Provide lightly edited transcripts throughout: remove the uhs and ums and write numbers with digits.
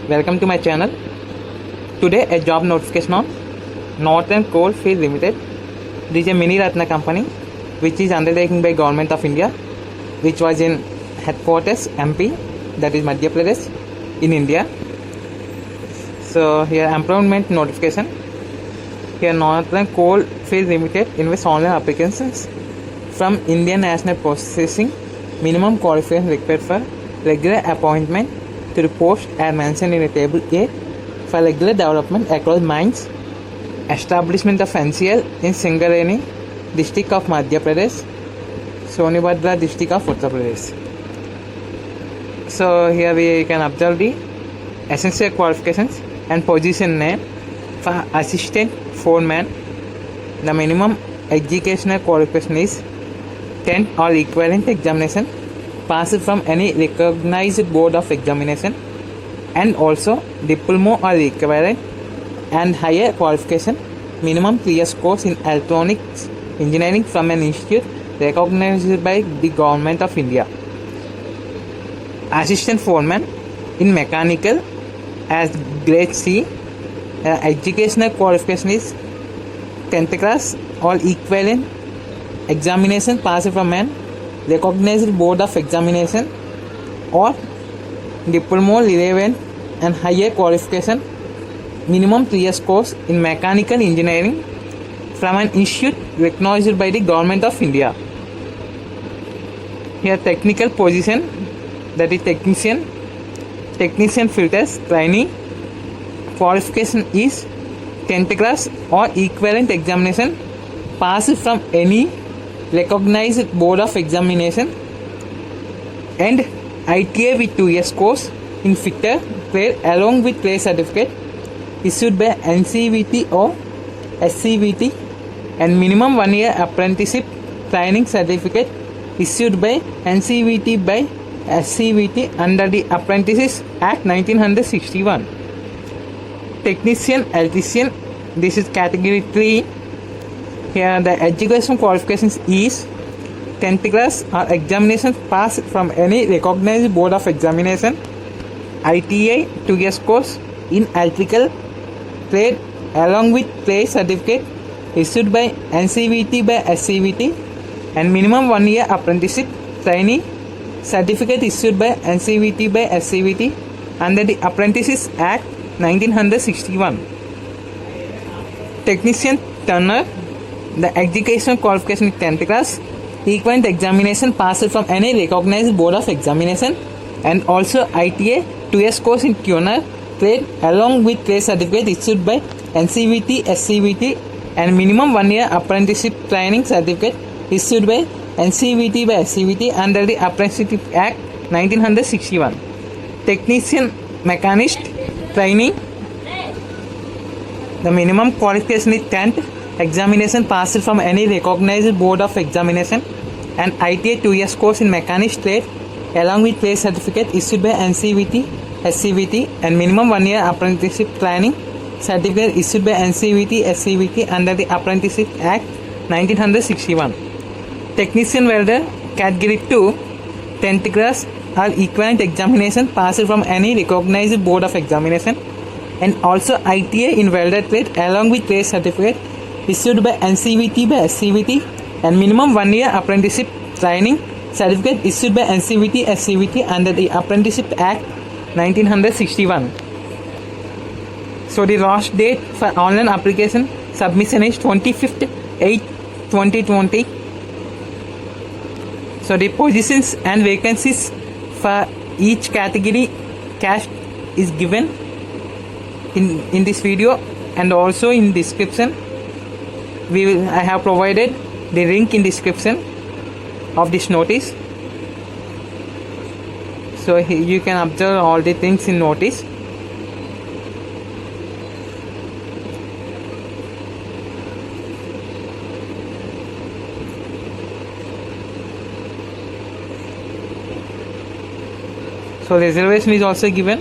welcome to my channel. Today a job notification on Northern Coalfield Limited. This is a mini Ratna company which is undertaken by Government of India, which was in headquarters MP, that is Madhya Pradesh in India. So here employment notification. Here Northern Coalfield Limited invests online applications from Indian National Processing. Minimum qualification required for regular appointment to the post are mentioned in the table A for regular development across mines. Establishment of NCL in Singareni district of Madhya Pradesh, Sonibhadra district of Uttar Pradesh. So here we can observe the essential qualifications and position name. For assistant foreman, the minimum educational qualification is 10th or equivalent examination passed from any recognized board of examination, and also diploma or equivalent and higher qualification, minimum 3 years course in electronics engineering from an institute recognized by the Government of India. Assistant foreman in mechanical as grade C, educational qualification is 10th class or equivalent examination passed from an recognized board of examination, or diploma relevant and higher qualification, minimum 3 years course in mechanical engineering from an institute recognized by the Government of India. Here technical position, that is technician filters trainee, qualification is 10th class or equivalent examination passed from any recognized board of examination, and ITA with 2 years course in fitter trade along with trade certificate issued by NCVT or SCVT, and minimum 1 year apprenticeship training certificate issued by NCVT by SCVT under the Apprentices Act 1961. Technician electrician, this is category 3. Here the education qualifications is 10th class or examination passed from any recognized board of examination, ITA 2 years course in electrical trade along with trade certificate issued by NCVT by SCVT, and minimum 1 year apprenticeship trainee certificate issued by NCVT by SCVT under the Apprentices Act 1961. Technician turner, the educational qualification is 10th class, equivalent examination passed from any recognized board of examination, and also ITA 2 years course in tuner trade along with trade certificate issued by NCVT, SCVT, and minimum 1 year apprenticeship training certificate issued by NCVT by SCVT under the Apprenticeship Act 1961. Technician mechanist training, the minimum qualification is 10th examination passed from any recognized board of examination, and ITA 2 years course in mechanist trade along with trade certificate issued by NCVT, SCVT, and minimum 1 year apprenticeship training certificate issued by NCVT, SCVT under the Apprenticeship Act 1961. Technician welder category 2, 10th class or equivalent examination passed from any recognized board of examination, and also ITA in welder trade along with trade certificate issued by NCVT by SCVT, and minimum 1 year apprenticeship training certificate issued by NCVT, SCVT under the Apprenticeship Act 1961. So the last date for online application submission is 25th 8 2020. So the positions and vacancies for each category caste is given in this video, and also in description I have provided the link in description of this notice. So here you can observe all the things in notice. So reservation is also given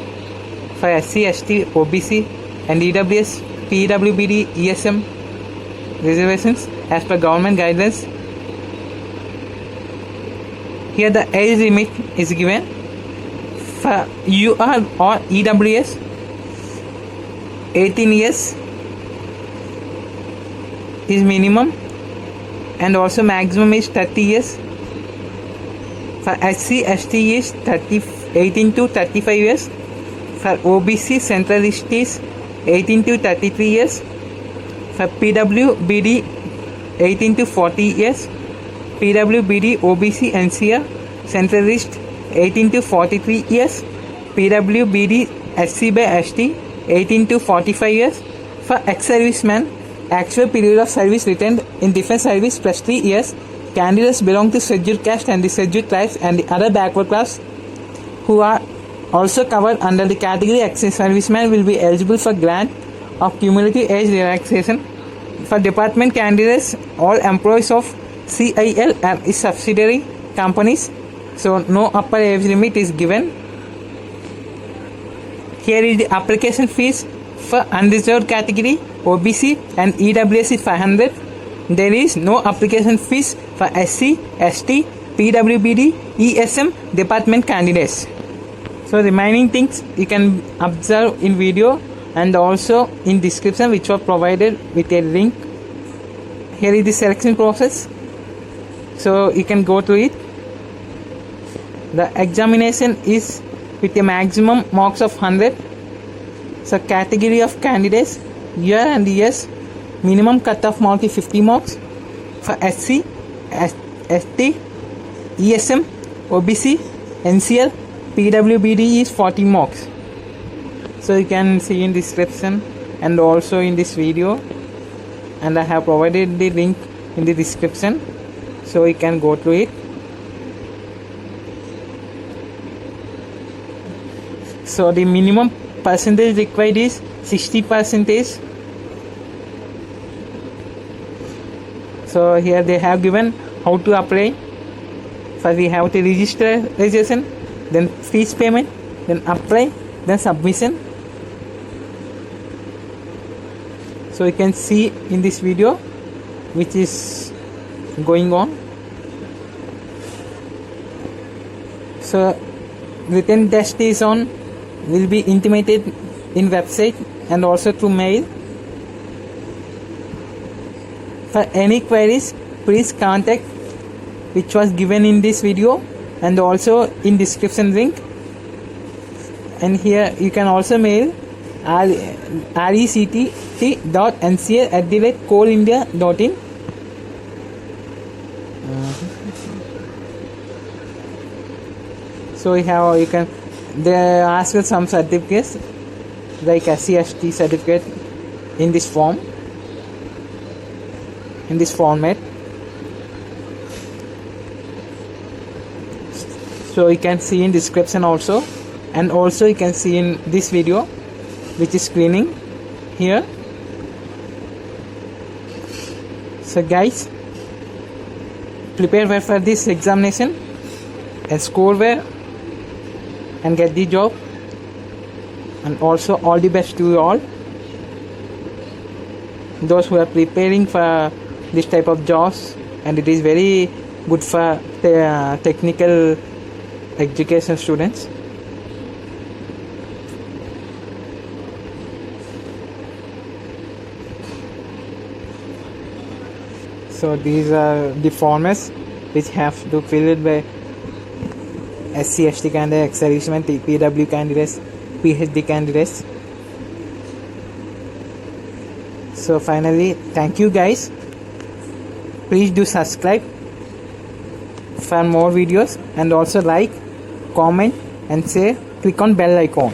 for SC, ST, OBC and EWS, PWBD, ESM reservations as per government guidelines. Here the age limit is given for UR or EWS 18 years is minimum, and also maximum is 30 years. For SC ST is 18 to 35 years. For OBC central list is 18 to 33 years. For PWBD 18 to 40 years. PWBD OBC NCR central list 18 to 43 years. PWBD SC by ST 18 to 45 years. For ex-serviceman, actual period of service retained in defense service plus 3 years. Candidates belong to scheduled caste and the scheduled tribes and the other backward class who are also covered under the category ex-serviceman will be eligible for grant of cumulative age relaxation. For department candidates, all employees of CIL and its subsidiary companies, so no upper age limit is given. Here is the application fees for unreserved category, OBC and EWS is 500. There is no application fees for SC, ST, PWBD, ESM department candidates. So remaining things you can observe in video and also in description, which were provided with a link. Here is the selection process, so you can go through it. The examination is with a maximum marks of 100. So category of candidates, year and years, minimum cutoff mark is 50 marks. For SC, ST, ESM, OBC, NCL, PWBD is 40 marks. So you can see in description and also in this video, and I have provided the link in the description, so you can go through it. So the minimum percentage required is 60%. So here they have given how to apply. First we have to registration, then fees payment, then apply, then submission. So you can see in this video which is going on. So written test is on, will be intimated in website and also through mail. For any queries, please contact which was given in this video and also in description link. And here you can also mail rectt.nca@coalindia.in. So you can they ask some certificates like SC ST certificate in this form, in this format. So you can see in description also, and also you can see in this video which is screening here. So guys, prepare well for this examination and score well and get the job, and also all the best to you all, those who are preparing for this type of jobs, and it is very good for technical education students. So these are the formats which have to fill it by SC ST candidates, ex-servicemen, PW candidates, PhD candidates. So finally, thank you guys. Please do subscribe for more videos, and also like, comment and share. Click on bell icon.